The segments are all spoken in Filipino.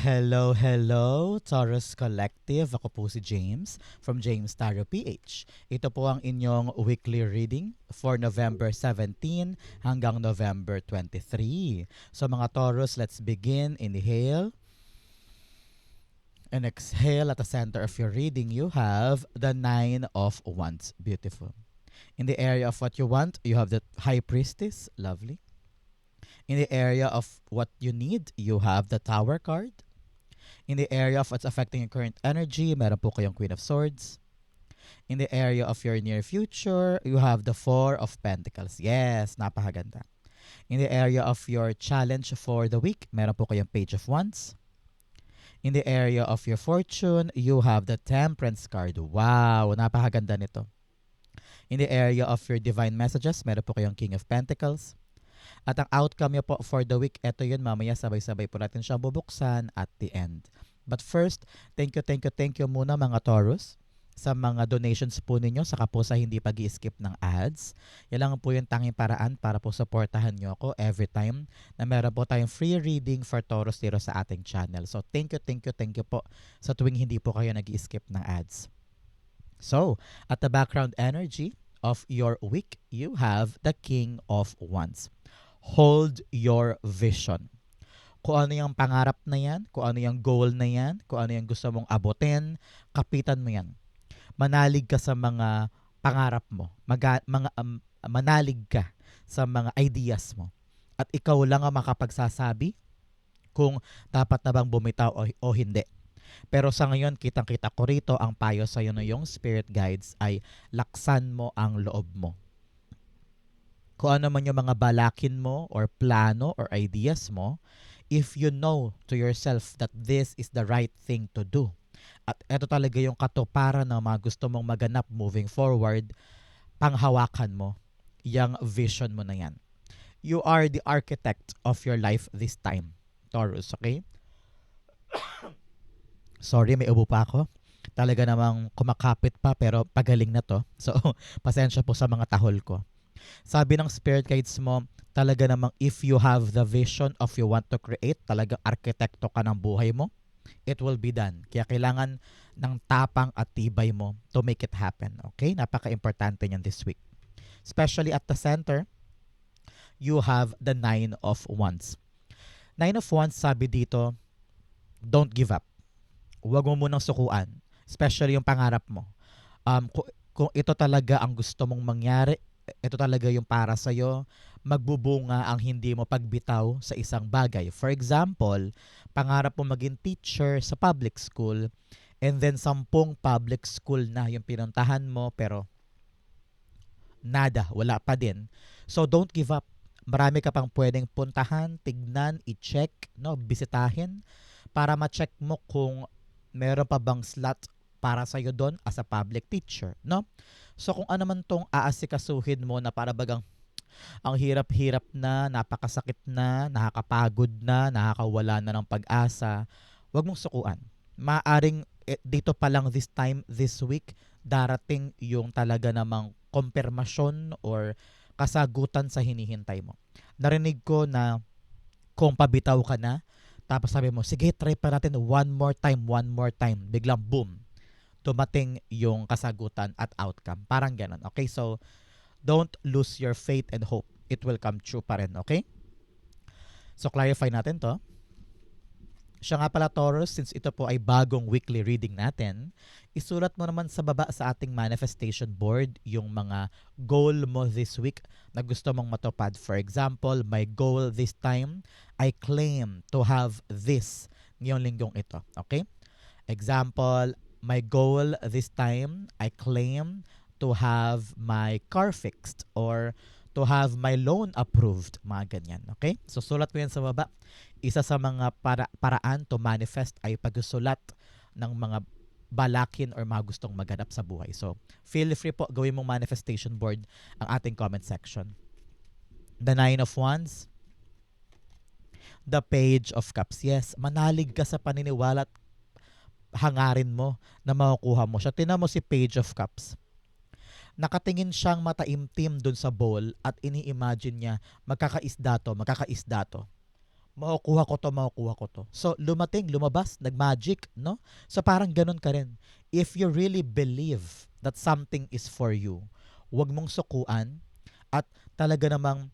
Hello, hello, Taurus Collective. Ako po si James from James Tarot PH. Ito po ang inyong weekly reading for November 17 hanggang November 23. So mga Taurus, let's begin. Inhale and exhale. At the center of your reading, you have the Nine of Wands. Beautiful. In the area of what you want, you have the High Priestess. Lovely. In the area of what you need, you have the Tower card. In the area of what's affecting your current energy, meron po kayong Queen of Swords. In the area of your near future, you have the Four of Pentacles. Yes, napakaganda. In the area of your challenge for the week, meron po kayong Page of Wands. In the area of your fortune, you have the Temperance card. Wow, napakaganda nito. In the area of your divine messages, meron po kayong King of Pentacles. At ang outcome niyo po for the week, eto yun, mamaya sabay-sabay po natin siyang bubuksan at the end. But first, thank you muna mga Taurus sa mga donations po ninyo, saka po sa hindi pag-i-skip ng ads. Yan lang po yung tanging paraan para po supportahan nyo ako every time na meron po tayong free reading for Taurus dito sa ating channel. So thank you po sa tuwing hindi po kayo nag-i-skip ng ads. So, at the background energy of your week, you have the King of Wands. Hold your vision. Kung ano yung pangarap na yan, kung ano yung goal na yan, kung ano yung gusto mong abutin, kapitan mo yan. Manalig ka sa mga pangarap mo. Manalig ka sa mga ideas mo. At ikaw lang ang makapagsasabi kung dapat na bang bumitaw o hindi. Pero sa ngayon, kitang-kita ko rito, ang payo sa iyo na yung spirit guides ay laksan mo ang loob mo. Kung ano man yung mga balakin mo or plano or ideas mo, if you know to yourself that this is the right thing to do, at ito talaga yung katuparan ng mga gusto mong maganap moving forward, panghawakan mo yung vision mo na yan. You are the architect of your life this time, Taurus, okay? Sorry, may ubo pa ako. Talaga namang kumakapit pa pero pagaling na to. So, pasensya po sa mga tahol ko. Sabi ng spirit guides mo, talaga namang if you have the vision of you want to create, talagang arkitekto ka ng buhay mo, it will be done. Kaya kailangan ng tapang at tibay mo to make it happen. Okay? Napaka-importante niyan this week. Especially at the center, you have the Nine of Wands. Nine of Wands, sabi dito, don't give up. Huwag mo munang sukuan. Especially yung pangarap mo. Kung ito talaga ang gusto mong mangyari, ito talaga yung para sa'yo, magbubunga ang hindi mo pagbitaw sa isang bagay. For example, pangarap mo maging teacher sa public school and then 10 public school na yung pinuntahan mo pero nada, wala pa din. So don't give up. Marami ka pang pwedeng puntahan, tignan, i-check, no, bisitahin para ma-check mo kung meron pa bang slot para sa'yo doon as a public teacher, no? So kung ano man tong aasikasuhin mo na para bagang ang hirap-hirap na, napakasakit na, nakakapagod na, nakakawala na ng pag-asa, wag mong sukuan. Maaring dito pa lang this time, this week, darating yung talaga namang konfirmasyon or kasagutan sa hinihintay mo. Narinig ko na kung pabitaw ka na, tapos sabi mo, sige, try pa natin one more time, biglang boom, dumating yung kasagutan at outcome. Parang ganun. Okay? So, don't lose your faith and hope. It will come true pa rin. Okay? So, clarify natin to. Siya nga pala, Taurus, since ito po ay bagong weekly reading natin, isulat mo naman sa baba sa ating manifestation board yung mga goal mo this week na gusto mong matupad. For example, my goal this time, I claim to have this ngayong linggong ito. Okay? Example, my goal this time, I claim to have my car fixed or to have my loan approved. Mga ganyan. Okay? So, sulat mo yan sa baba. Isa sa mga paraan to manifest ay pagsusulat ng mga balakin or mga gustong maganap sa buhay. So, feel free po, gawin mong manifestation board ang ating comment section. The Nine of Wands. The Page of Cups. Yes, manalig ka sa paniniwala at hangarin mo na makukuha mo siya. Tingnan mo si Page of Cups. Nakatingin siyang mataimtim dun sa bowl at ini-imagine niya magkakaisda to. Makukuha ko to. So, lumabas, nag-magic, no? So, parang ganun ka rin. If you really believe that something is for you, huwag mong sukuan at talaga namang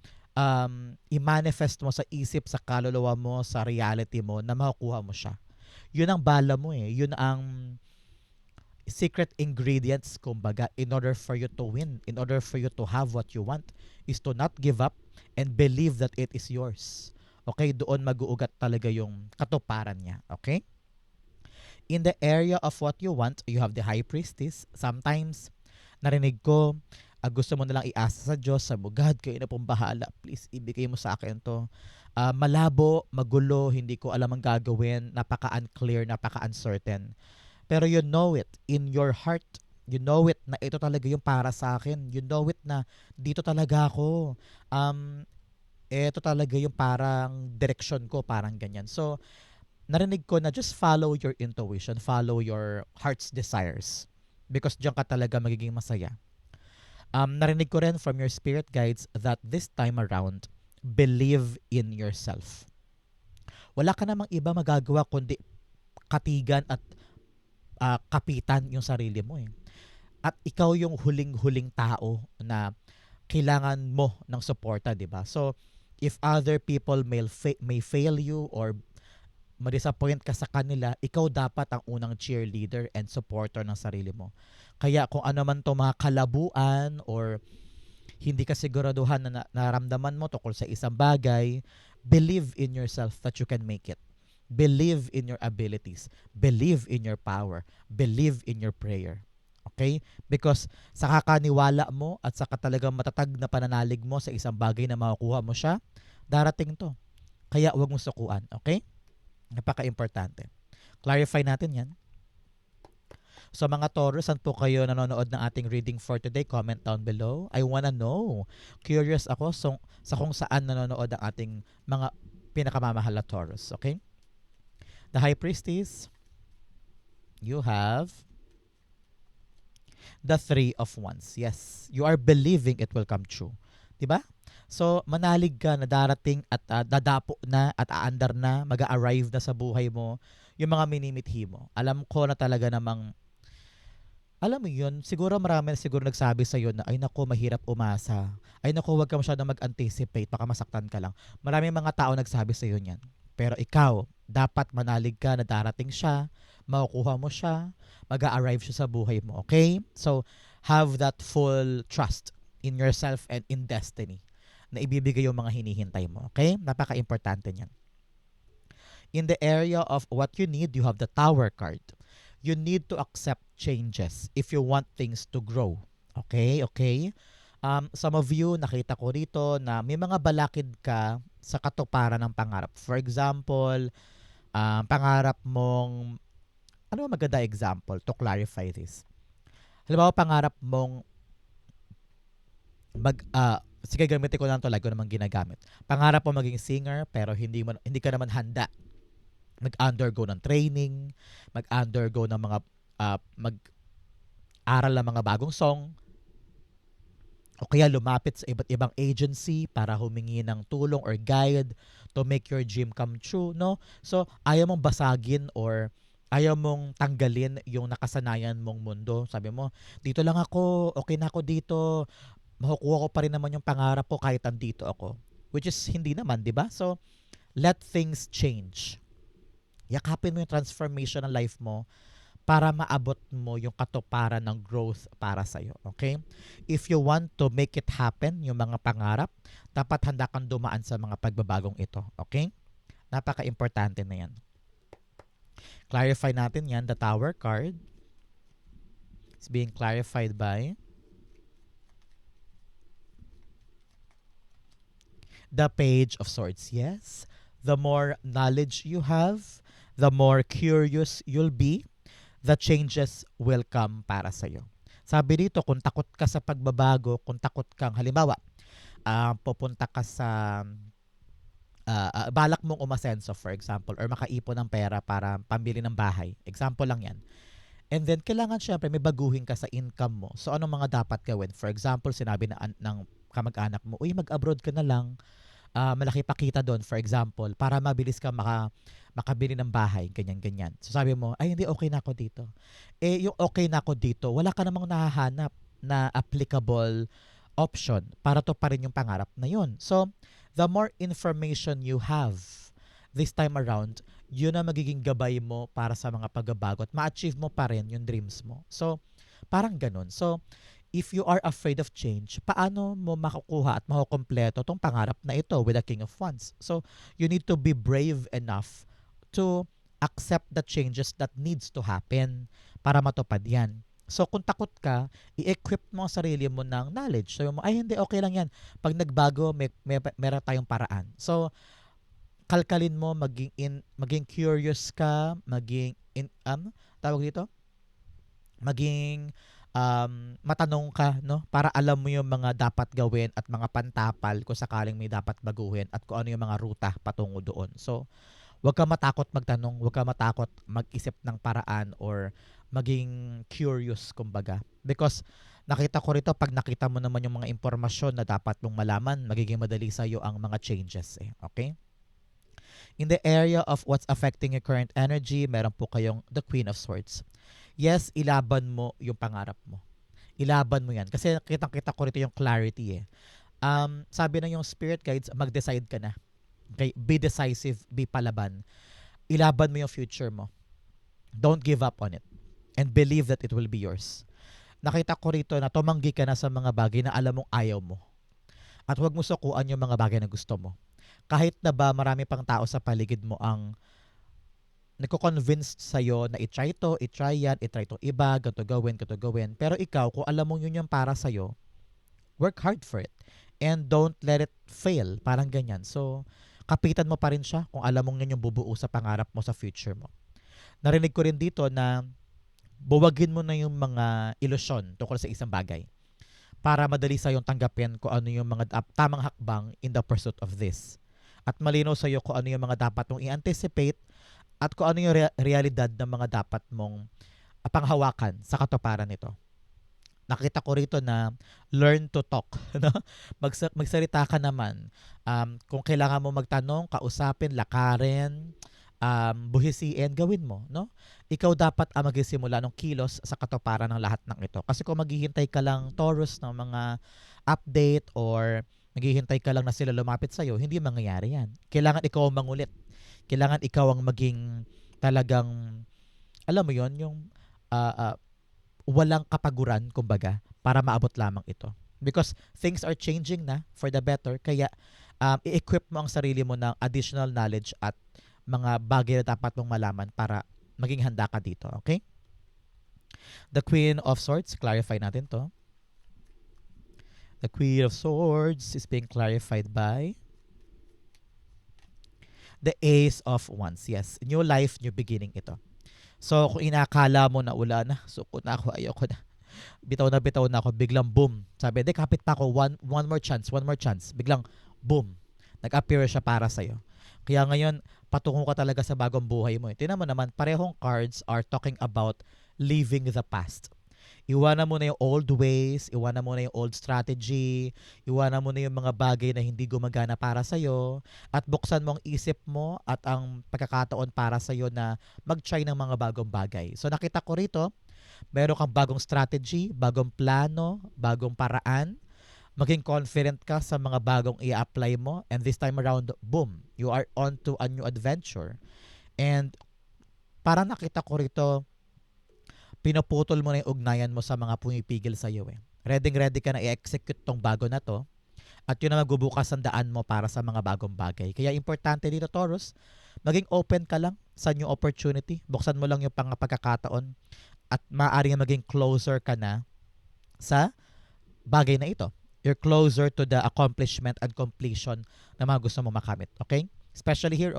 i-manifest mo sa isip, sa kaluluwa mo, sa reality mo na makukuha mo siya. Yun ang bala mo eh. Yun ang secret ingredients, kumbaga, in order for you to win, in order for you to have what you want, is to not give up and believe that it is yours. Okay? Doon mag-uugat talaga yung katuparan niya. Okay? In the area of what you want, you have the high priestess. Sometimes, narinig ko, gusto mo nalang iasa sa Diyos, sa God, kayo na pong bahala. Please, ibigay mo sa akin to. Malabo, magulo, hindi ko alam ang gagawin, napaka-unclear, napaka-uncertain. Pero you know it in your heart. You know it na ito talaga yung para sa akin. You know it na dito talaga ako. Ito talaga yung parang direction ko, parang ganyan. So, narinig ko na just follow your intuition, follow your heart's desires. Because diyan ka talaga magiging masaya. Narinig ko rin from your spirit guides that this time around, believe in yourself. Wala ka namang iba magagawa kundi katigan at kapitan yung sarili mo eh. At ikaw yung huling-huling tao na kailangan mo ng suporta, di ba? So, if other people may fail you or ma-disappoint ka sa kanila, ikaw dapat ang unang cheerleader and supporter ng sarili mo. Kaya kung ano man to mga kalabuan or hindi ka siguraduhan na naramdaman mo tungkol sa isang bagay, believe in yourself that you can make it. Believe in your abilities. Believe in your power. Believe in your prayer. Okay? Because sa kakaniwala mo at sa talagang matatag na pananalig mo sa isang bagay na makukuha mo siya, darating to. Kaya huwag mong sukuan. Okay? Napaka-importante. Clarify natin yan. So mga Taurus, saan po kayo nanonood ng ating reading for today? Comment down below. I wanna know. Curious ako sa kung saan nanonood ang ating mga pinakamamahal na Taurus. Okay? The High Priestess, you have the Three of Wands. Yes, you are believing it will come true. Diba? So, manalig ka na darating at dadapo na at aandar na, mag-arrive na sa buhay mo yung mga minimithi mo. Alam ko na talaga namang, alam mo yun, siguro marami siguro nagsabi sa'yo na, ay nako, mahirap umasa. Ay nako, huwag ka masyadong mag-anticipate, baka masaktan ka lang. Maraming mga tao nagsabi sa'yo niyan. Pero ikaw, dapat manalig ka na darating siya, makukuha mo siya, mag-a-arrive siya sa buhay mo. Okay? So, have that full trust in yourself and in destiny na ibibigay yung mga hinihintay mo. Okay? Napaka-importante niyan. In the area of what you need, you have the Tower card. You need to accept changes if you want things to grow. Okay? Okay? Some of you, nakita ko rito na may mga balakid ka sa katuparan ng pangarap. For example, pangarap mong, ano ba maganda example to clarify this? Halimbawa, pangarap mong sige, gamitin ko lang to, lagi ko namang ginagamit. Pangarap mo maging singer pero hindi ka naman handa mag-undergo ng training, mag-undergo ng mga mag-aral ng mga bagong song, o kaya lumapit sa iba't ibang agency para humingi ng tulong or guide to make your dream come true, no? So, ayaw mong basagin or ayaw mong tanggalin yung nakasanayan mong mundo. Sabi mo, dito lang ako, okay na ako dito, makukuha ko pa rin naman yung pangarap ko kahit andito ako. Which is hindi naman, di ba? So, let things change. Yakapin mo yung transformation ng life mo para maabot mo yung katuparan ng growth para sa'yo. Okay? If you want to make it happen, yung mga pangarap, dapat handa kang dumaan sa mga pagbabagong ito. Okay? Napaka-importante na yan. Clarify natin yan. The Tower card is being clarified by the Page of Swords. Yes. The more knowledge you have, the more curious you'll be, the changes will come para sa'yo. Sabi dito, kung takot ka sa pagbabago, kung takot kang, halimbawa, pupunta ka sa, balak mong umasenso, for example, or makaipon ng pera para pambili ng bahay. Example lang yan. And then, kailangan syempre may baguhin ka sa income mo. So, anong mga dapat gawin? For example, sinabi ng kamag-anak mo, uy, mag-abroad ka na lang. malaki pa kita doon, for example, para mabilis ka makabili ng bahay, ganyan-ganyan. So sabi mo, ay hindi, okay na ako dito. Eh, yung okay na ako dito, wala ka namang nahahanap na applicable option para to pa rin yung pangarap na yun. So, the more information you have this time around, yun ang magiging gabay mo para sa mga pagbabago at ma-achieve mo pa rin yung dreams mo. So, parang ganun. So, if you are afraid of change, paano mo makukuha at makukumpleto tong pangarap na ito with the King of Wands? So, you need to be brave enough to accept the changes that needs to happen para matupad yan. So, kung takot ka, i-equip mo ang sarili mo ng knowledge. So, ay hindi, okay lang yan. Pag nagbago, meron tayong paraan. So, kalkalin mo, maging curious ka, tawag dito, maging matanong ka, no, para alam mo yung mga dapat gawin at mga pantapal kung sakaling may dapat baguhin at kung ano yung mga ruta patungo doon. So, huwag ka matakot magtanong, huwag ka matakot mag-isip ng paraan or maging curious, kumbaga. Because nakita ko rito, pag nakita mo naman yung mga impormasyon na dapat mong malaman, magiging madali sa'yo ang mga changes. Okay? In the area of what's affecting your current energy, meron po kayong the Queen of Swords. Yes, ilaban mo yung pangarap mo. Ilaban mo yan. Kasi kitang-kita ko rito yung clarity . Sabi na yung spirit guides, mag-decide ka na. Okay? Be decisive, be palaban. Ilaban mo yung future mo. Don't give up on it. And believe that it will be yours. Nakita ko rito na tumanggi ka na sa mga bagay na alam mong ayaw mo. At huwag mo sukuan yung mga bagay na gusto mo. Kahit na ba marami pang tao sa paligid mo ang nagko-convince sa'yo na i-try to, i-try yan, i-try to iba, ganito gawin. Pero ikaw, kung alam mong yun yung para sa'yo, work hard for it. And don't let it fail. Parang ganyan. So, kapitan mo pa rin siya kung alam mong yun yung bubuo sa pangarap mo sa future mo. Narinig ko rin dito na buwagin mo na yung mga ilusyon tungkol sa isang bagay para madali sa'yong tanggapin kung ano yung mga tamang hakbang in the pursuit of this. At malinaw sa'yo kung ano yung mga dapat mong i-anticipate at kung ano yung realidad ng mga dapat mong panghawakan sa katuparan nito. Nakita ko rito na learn to talk. No? Magsalita ka naman. Kung kailangan mo magtanong, kausapin, lakarin, buhisiin, gawin mo. No? Ikaw dapat ang magsisimula ng kilos sa katuparan ng lahat ng ito. Kasi kung maghihintay ka lang, Taurus, ng mga update or maghihintay ka lang na sila lumapit sa'yo, hindi mangyayari yan. Kailangan ikaw ang mangulit. Kailangan ikaw ang maging talagang, alam mo yon yung walang kapaguran, kumbaga, para maabot lamang ito. Because things are changing na for the better, kaya i-equip mo ang sarili mo ng additional knowledge at mga bagay na dapat mong malaman para maging handa ka dito. Okay? The Queen of Swords, clarify natin to. The Queen of Swords is being clarified by the Ace of Wands. Yes, new life, new beginning ito. So, kung inakala mo na wala na, suko na ako, ayoko na. Bitaw na ako, biglang boom. Sabi, kapit pa ako, one more chance. Biglang boom. Nag-appear siya para sa'yo. Kaya ngayon, patungo ka talaga sa bagong buhay mo. Tingnan mo naman, parehong cards are talking about leaving the past. Iwanan mo na yung old ways, iwanan mo na yung old strategy, iwanan mo na yung mga bagay na hindi gumagana para sa'yo, at buksan mo ang isip mo at ang pagkakataon para sa'yo na mag-try ng mga bagong bagay. So nakita ko rito, meron kang bagong strategy, bagong plano, bagong paraan, maging confident ka sa mga bagong i-apply mo, and this time around, boom, you are on to a new adventure. And parang nakita ko rito, pinuputol mo na yung ugnayan mo sa mga pumipigil sa iyo . Ready ka na i-execute tong bago na to at yun na magbubukas ang daan mo para sa mga bagong bagay. Kaya importante dito, Taurus, maging open ka lang sa new opportunity. Buksan mo lang yung pagkakataon at maaaring maging closer ka na sa bagay na ito. You're closer to the accomplishment and completion na mga gusto mo makamit. Okay? Especially here,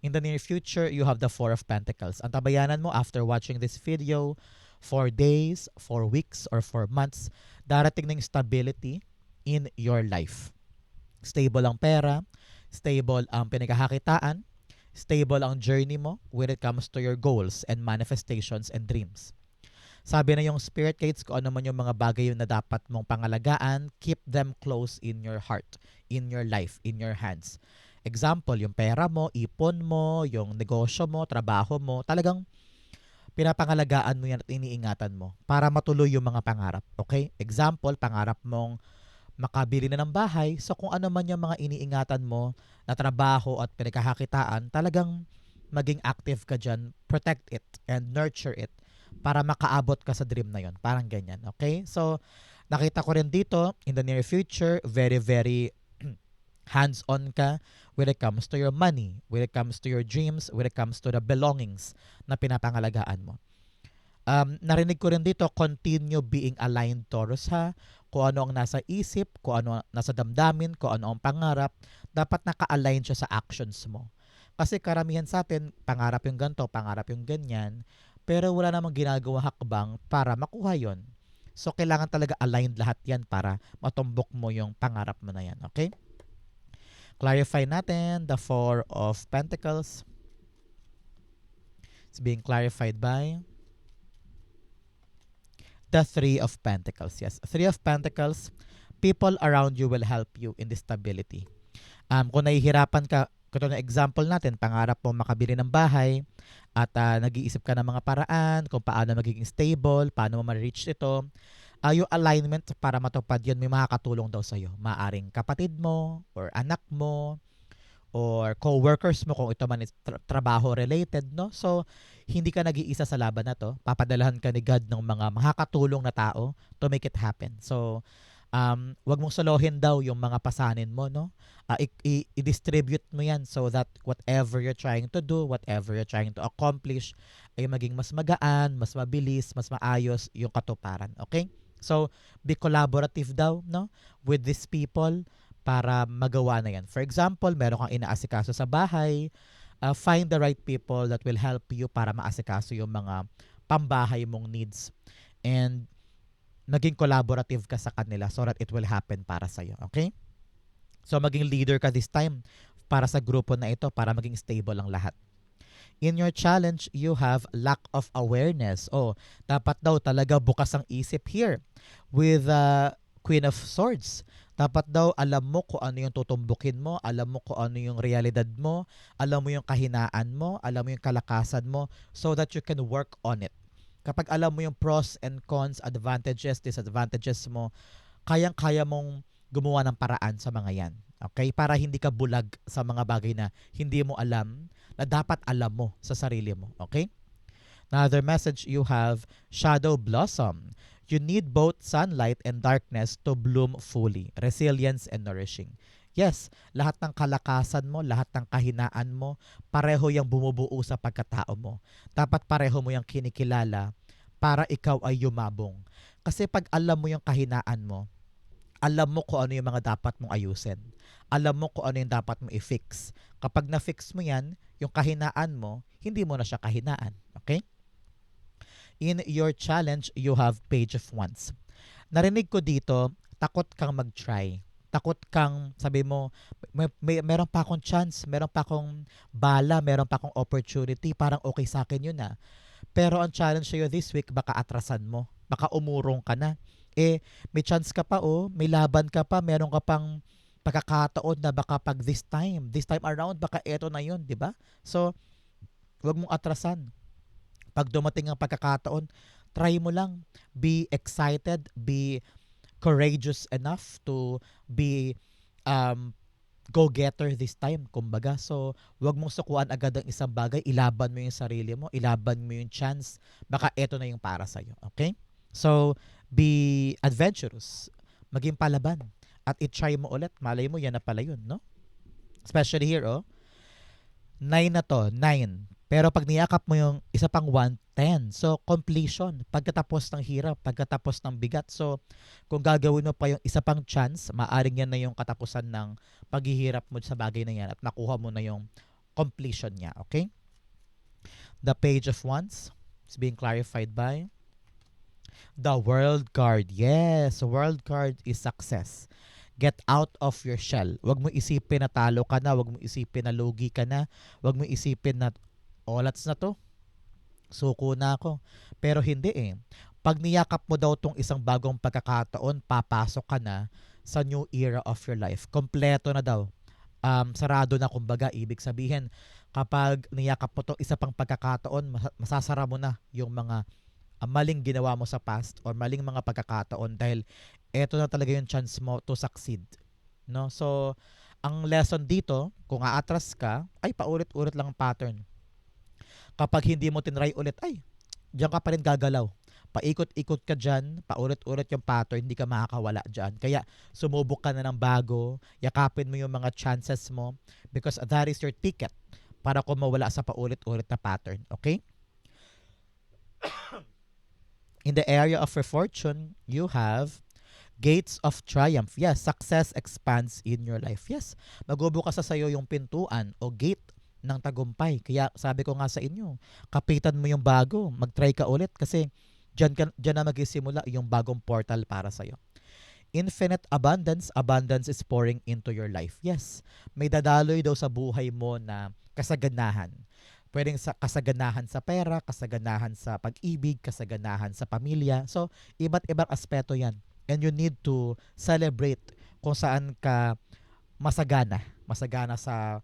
in the near future, you have the Four of Pentacles. Ang tabayanan mo after watching this video, 4 days, 4 weeks, or 4 months, darating ng stability in your life. Stable ang pera, stable ang pinagkakakitaan, stable ang journey mo when it comes to your goals and manifestations and dreams. Sabi na yung spirit guides, kung ano man yung mga bagay na dapat mong pangalagaan, keep them close in your heart, in your life, in your hands. Example, yung pera mo, ipon mo, yung negosyo mo, trabaho mo, talagang pinapangalagaan mo yan at iniingatan mo para matuloy yung mga pangarap. Okay? Example, pangarap mong makabili na ng bahay. So kung ano man yung mga iniingatan mo na trabaho at pinagkakakitaan, talagang maging active ka dyan, protect it and nurture it para makaabot ka sa dream na yon. Parang ganyan. Okay? So, nakita ko rin dito, in the near future, very, very hands-on ka when it comes to your money, when it comes to your dreams, when it comes to the belongings na pinapangalagaan mo. Narinig ko rin dito, continue being aligned, Taurus, ha? Kung ano ang nasa isip, kung ano ang nasa damdamin, kung ano ang pangarap, dapat naka-align siya sa actions mo. Kasi karamihan sa atin, pangarap yung ganito, pangarap yung ganyan, pero wala namang ginagawa hakbang para makuha yon. So, kailangan talaga aligned lahat yan para matumbok mo yung pangarap mo na yan. Okay? Clarify natin the Four of Pentacles. It's being clarified by the Three of Pentacles. Yes, Three of Pentacles. People around you will help you in this stability. Kung nahihirapan ka, ito na example natin, pangarap mo makabili ng bahay at nag-iisip ka ng mga paraan kung paano magiging stable, paano mo ma-reach ito. Yung alignment para matupad yun, may makakatulong daw sa'yo. Maaring kapatid mo, or anak mo, or co-workers mo kung ito man is trabaho related, no? So, hindi ka nag-iisa sa laban na to. Papadalahan ka ni God ng mga makakatulong na tao to make it happen. So, wag mong solohin daw yung mga pasanin mo, no? I-distribute mo yan so that whatever you're trying to do, whatever you're trying to accomplish, ay maging mas magaan, mas mabilis, mas maayos yung katuparan. Okay? So, be collaborative daw, no? With these people para magawa na yan. For example, meron kang inaasikaso sa bahay, find the right people that will help you para maasikaso yung mga pambahay mong needs. And maging collaborative ka sa kanila so that it will happen para sa'yo. Okay? So, maging leader ka this time para sa grupo na ito para maging stable ang lahat. In your challenge, you have lack of awareness. Oh, dapat daw talaga bukas ang isip here. With Queen of Swords, dapat daw alam mo kung ano yung tutumbukin mo, alam mo kung ano yung realidad mo, alam mo yung kahinaan mo, alam mo yung kalakasan mo so that you can work on it. Kapag alam mo yung pros and cons, advantages, disadvantages mo, kayang-kaya mong gumawa ng paraan sa mga yan. Okay? Para hindi ka bulag sa mga bagay na hindi mo alam, na dapat alam mo sa sarili mo. Okay? Another message, you have shadow blossom. You need both sunlight and darkness to bloom fully. Resilience and nourishing. Yes, lahat ng kalakasan mo, lahat ng kahinaan mo, pareho yung bumubuo sa pagkatao mo. Dapat pareho mo yung kinikilala para ikaw ay yumabong. Kasi pag alam mo yung kahinaan mo, alam mo kung ano yung mga dapat mong ayusin. Alam mo kung ano yung dapat mong i-fix. Kapag na-fix mo yan, yung kahinaan mo, hindi mo na siya kahinaan. Okay? In your challenge, you have Page of Wands. Narinig ko dito, takot kang mag-try. Takot kang, sabi mo, meron pa akong chance, meron pa akong bala, meron pa akong opportunity, parang okay sa akin yun ah. Pero ang challenge sa'yo this week, baka atrasan mo. Baka umurong ka na. May chance ka pa may laban ka pa, meron ka pang pagkakataon na baka pag this time around, baka eto na yun, di ba? So, huwag mong atrasan. Pag dumating ang pagkakataon, try mo lang. Be excited, be courageous enough to be go-getter this time, kumbaga. So, huwag mong sukuan agad ang isang bagay, ilaban mo yung sarili mo, ilaban mo yung chance, baka eto na yung para sa'yo. Okay? So, be adventurous. Maging palaban. At i-try mo ulit. Malay mo, yan na pala yun, no? Especially here, 9 na to, 9. Pero pag niyakap mo yung isa pang 1, 10. So, completion. Pagkatapos ng hirap, pagkatapos ng bigat. So, kung gagawin mo pa yung isa pang chance, maaring yan na yung katapusan ng paghihirap mo sa bagay na yan at nakuha mo na yung completion niya. Okay? The Page of Wands is being clarified by the World card. Yes, World card is success. Get out of your shell. Huwag mo isipin na talo ka na, huwag mo isipin na lugi ka na, huwag mo isipin na olats na to. Suko na ako. Pero hindi Pag niyakap mo daw tong isang bagong pagkakataon, papasok ka na sa new era of your life. Kompleto na daw. Sarado na kumbaga, ibig sabihin, kapag niyakap mo tong isa pang pagkakataon, masasara mo na yung mga maling ginawa mo sa past or maling mga pagkakataon dahil eto na talaga yung chance mo to succeed. No? So, ang lesson dito, kung aatras ka, ay paulit-ulit lang ang pattern. Kapag hindi mo tinry ulit, ay, diyan ka pa rin gagalaw. Paikot-ikot ka dyan, paulit-ulit yung pattern, hindi ka makakawala dyan. Kaya sumubok ka na ng bago, yakapin mo yung mga chances mo because that is your ticket para kung mawala sa paulit-ulit na pattern. Okay? In the area of your fortune, you have gates of triumph. Yes, success expands in your life. Yes, magbubukas sa sayo yung pintuan o gate ng tagumpay. Kaya sabi ko nga sa inyo, kapitan mo yung bago, mag-try ka ulit kasi dyan na magsisimula yung bagong portal para sa'yo. Infinite abundance, abundance is pouring into your life. Yes, may dadaloy daw sa buhay mo na kasaganahan. Pwedeng sa kasaganahan sa pera, kasaganahan sa pag-ibig, kasaganahan sa pamilya. So, iba't ibang aspeto yan. And you need to celebrate kung saan ka masagana. Masagana sa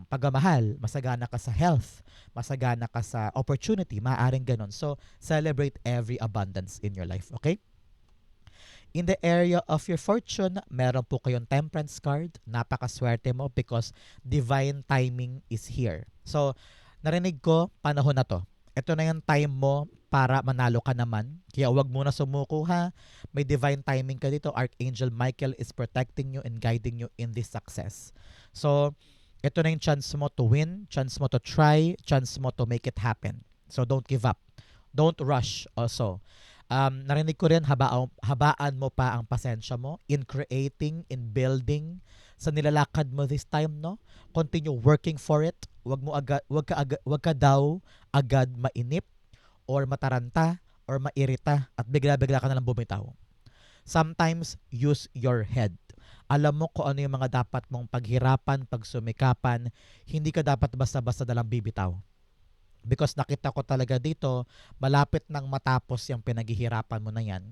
pagmamahal, masagana ka sa health, masagana ka sa opportunity, maaaring ganun. So, celebrate every abundance in your life, okay? In the area of your fortune, meron po kayong temperance card. Napakaswerte mo because divine timing is here. So, narinig ko, panahon na to. Ito na yung time mo para manalo ka naman. Kaya huwag muna sumuko ha. May divine timing ka dito. Archangel Michael is protecting you and guiding you in this success. So, ito na yung chance mo to win, chance mo to try, chance mo to make it happen. So, don't give up. Don't rush also. Narinig ko rin, habaan mo pa ang pasensya mo in creating, in building, sa nilalakad mo this time, no? Continue working for it. Wag ka daw agad mainip or mataranta or mairita at bigla-bigla ka na lang bumitaw. Sometimes use your head. Alam mo kung ano yung mga dapat mong paghirapan, pagsumikapan. Hindi ka dapat basta-basta dalang bibitaw. Because nakita ko talaga dito, malapit nang matapos yung pinaghihirapan mo na yan.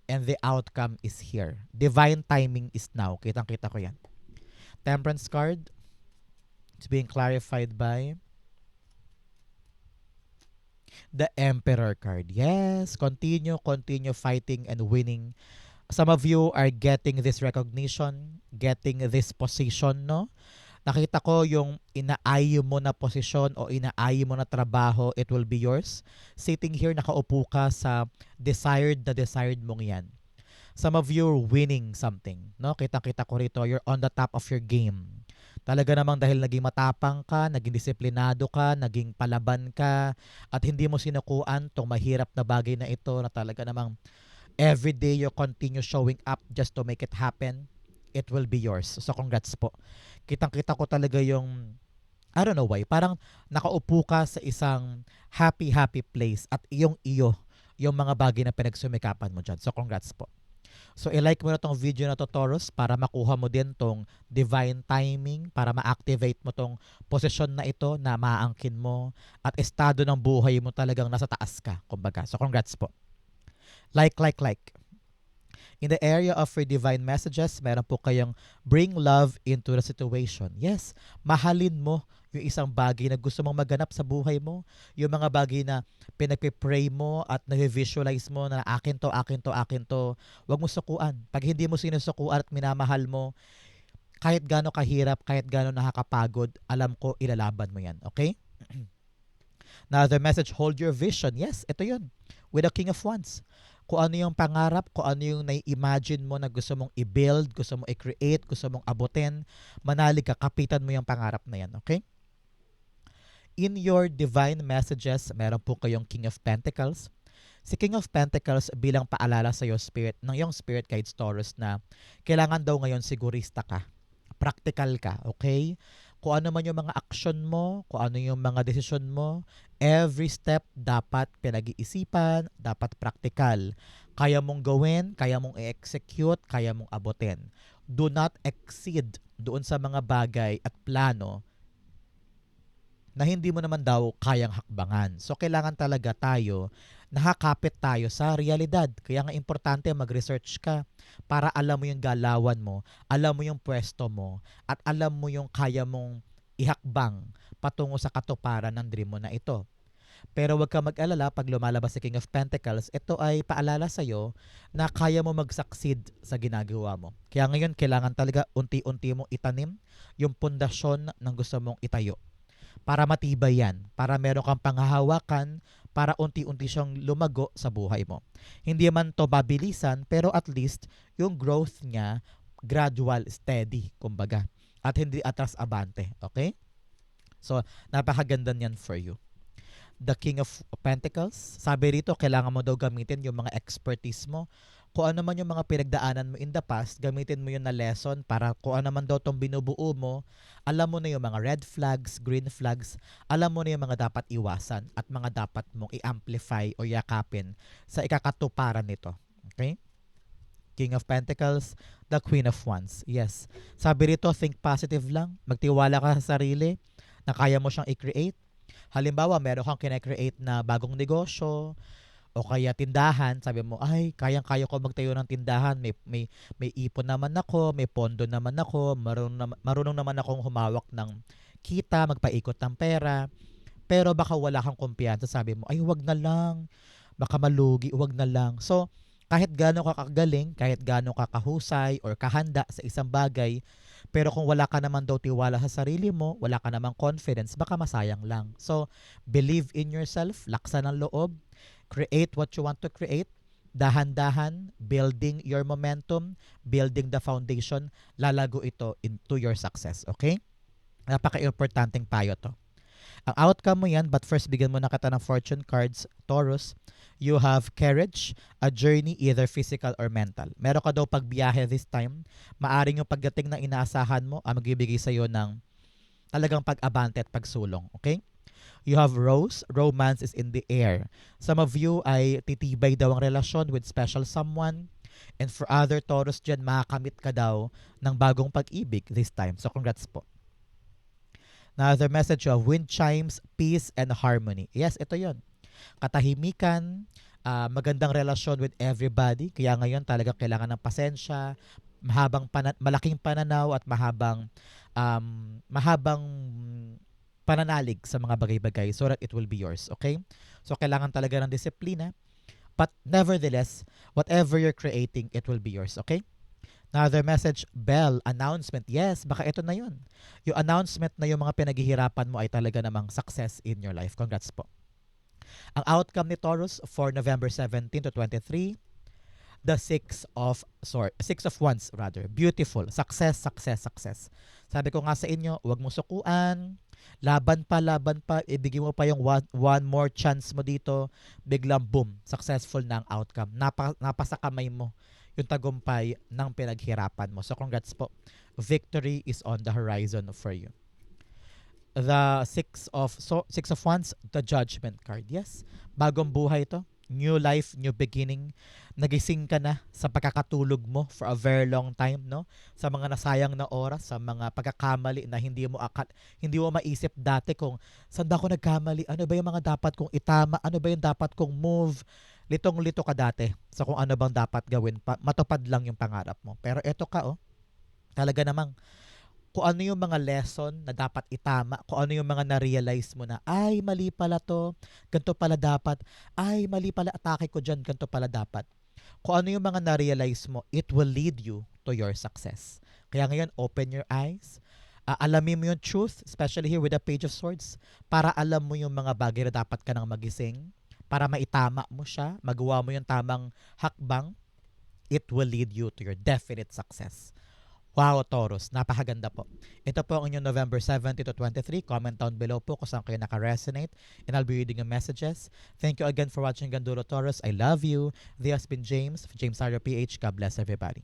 And the outcome is here. Divine timing is now. Kitang-kita ko yan. Temperance card. It's being clarified by the Emperor card. Yes, continue fighting and winning. Some of you are getting this recognition, getting this position, no? Nakita ko yung inaayo mo na posisyon o inaayo mo na trabaho, it will be yours. Sitting here, nakaupo ka sa desired mong yan. Some of you are winning something. No? Kita-kita ko rito, you're on the top of your game. Talaga namang dahil naging matapang ka, naging disiplinado ka, naging palaban ka, at hindi mo sinukuan tong mahirap na bagay na ito na talaga namang every day you continue showing up just to make it happen, it will be yours. So congrats po. Kitang-kita ko talaga yung, I don't know why, parang nakaupo ka sa isang happy place at iyo yung mga bagay na pinagsumikapan mo dyan. So congrats po. So i-like mo na tong video na to, Taurus, para makuha mo din tong divine timing, para ma-activate mo tong posisyon na ito na maaangkin mo at estado ng buhay mo talagang nasa taas ka, kumbaga. So congrats po. Like. In the area of your divine messages, meron po kayong bring love into the situation. Yes, mahalin mo yung isang bagay na gusto mong maganap sa buhay mo. Yung mga bagay na pinagpipray mo at na-visualize mo na akin to. Huwag mo sukuan. Pag hindi mo sinusukuan at minamahal mo, kahit gaano kahirap, kahit gaano nakakapagod, alam ko ilalaban mo yan. Okay? Now, the message, hold your vision. Yes, ito yun. With the King of Wands. Kung ano yung pangarap, kung ano yung nai-imagine mo na gusto mong i-build, gusto mong i-create, gusto mong abutin, manalig ka, kapitan mo yung pangarap na yan, okay? In your divine messages, meron po kayong King of Pentacles. Si King of Pentacles bilang paalala sa iyo, spirit, ng iyong spirit guides, Taurus, na kailangan daw ngayon sigurista ka, practical ka, okay? Kung ano man yung mga action mo, kung ano yung mga desisyon mo, every step dapat pinag-iisipan, dapat practical. Kaya mong gawin, kaya mong i-execute, kaya mong abutin. Do not exceed doon sa mga bagay at plano na hindi mo naman daw kayang hakbangan. So, kailangan talaga tayo nakakapit tayo sa realidad. Kaya nga importante mag-research ka para alam mo yung galawan mo, alam mo yung pwesto mo, at alam mo yung kaya mong ihakbang patungo sa katuparan ng dream mo na ito. Pero huwag ka mag-alala pag lumalabas si King of Pentacles, ito ay paalala sa'yo na kaya mo mag-succeed sa ginagawa mo. Kaya ngayon, kailangan talaga unti-unti mong itanim yung pundasyon ng gusto mong itayo. Para matibay yan, para meron kang panghahawakan, para unti-unti siyang lumago sa buhay mo. Hindi man to mabilisan, pero at least yung growth niya, gradual, steady, kumbaga. At hindi atras-abante, okay? So, napakaganda niyan for you. The King of Pentacles, sabi rito, kailangan mo daw gamitin yung mga expertise mo. Kung ano man yung mga pinagdaanan mo in the past, gamitin mo yun na lesson para kung ano man daw tong binubuo mo, alam mo na yung mga red flags, green flags, alam mo na yung mga dapat iwasan at mga dapat mong i-amplify o yakapin sa ikakatuparan nito. Okay? King of Pentacles, the Queen of Wands. Yes. Sabi rito, think positive lang. Magtiwala ka sa sarili na kaya mo siyang i-create. Halimbawa, meron kang kine-create na bagong negosyo o kaya tindahan, sabi mo, ay, kayang-kaya ko magtayo ng tindahan, may ipon naman ako, may pondo naman ako, marunong naman akong humawak ng kita, magpaikot ng pera, pero baka wala kang kumpiyansa, sabi mo, ay, wag na lang, baka malugi, wag na lang. So, kahit gaano ka kagaling, kahit gaano ka kahusay or kahanda sa isang bagay, pero kung wala ka naman daw tiwala sa sarili mo, wala ka namang confidence, baka masayang lang. So, believe in yourself, laksan ng loob, create what you want to create, dahan-dahan, building your momentum, building the foundation, lalago ito into your success, okay? Napaka-importanting payo to. Ang outcome mo yan, but first bigyan mo na kita ng fortune cards, Taurus. You have courage, a journey either physical or mental. Meron ka daw pagbiyahe this time. Maaring yung pagdating na inaasahan mo ang magbibigay sa'yo ng talagang pag-abante at pagsulong. Okay? You have Rose, romance is in the air. Some of you ay titibay daw ang relasyon with special someone. And for other Taurus dyan, makakamit ka daw ng bagong pag-ibig this time. So congrats po. Another message of wind chimes, peace, and harmony. Yes, ito yon. Katahimikan, magandang relasyon with everybody. Kaya ngayon talaga kailangan ng pasensya, malaking pananaw at mahabang pananalig sa mga bagay-bagay so that it will be yours. Okay? So kailangan talaga ng disiplina. But nevertheless, whatever you're creating, it will be yours. Okay? Another message, bell, announcement. Yes, baka ito na yun. Yung announcement na yung mga pinaghihirapan mo ay talaga namang success in your life. Congrats po. Ang outcome ni Taurus for November 17 to 23, the Six of Wands rather. Beautiful. Success, success, success. Sabi ko nga sa inyo, huwag mo sukuan. Laban pa. Ibigay mo pa yung one more chance mo dito. Biglang boom, successful na ang outcome. Napasa kamay mo yung tagumpay ng pinaghirapan mo. So congrats po. Victory is on the horizon for you. The Six of Wands, the Judgment card. Yes, bagong buhay to. New life, new beginning. Nagising ka na sa pagkakatulog mo for a very long time, no? Sa mga nasayang na oras, sa mga pagkakamali na hindi mo maisip dati kung saan ba ako nagkamali, ano ba yung mga dapat kong itama, ano ba yung dapat kong move. Litong-lito ka dati sa kung ano bang dapat gawin, matupad lang yung pangarap mo. Pero eto ka, talaga namang kung ano yung mga lesson na dapat itama, kung ano yung mga na-realize mo na, ay, mali pala to, ganito pala dapat, ay, mali pala, atake ko dyan, ganito pala dapat. Kung ano yung mga na-realize mo, it will lead you to your success. Kaya ngayon, open your eyes, alamin mo yung truth, especially here with the Page of Swords, para alam mo yung mga bagay na dapat ka nang magising, para maitama mo siya, magawa mo yung tamang hakbang, it will lead you to your definite success. Wow, Taurus, napakaganda po. Ito po ang inyong November 17 to 23. Comment down below po kung saan kayo naka-resonate and I'll be reading your messages. Thank you again for watching Ganduro Taurus. I love you. This has been James Arrow PH. God bless everybody.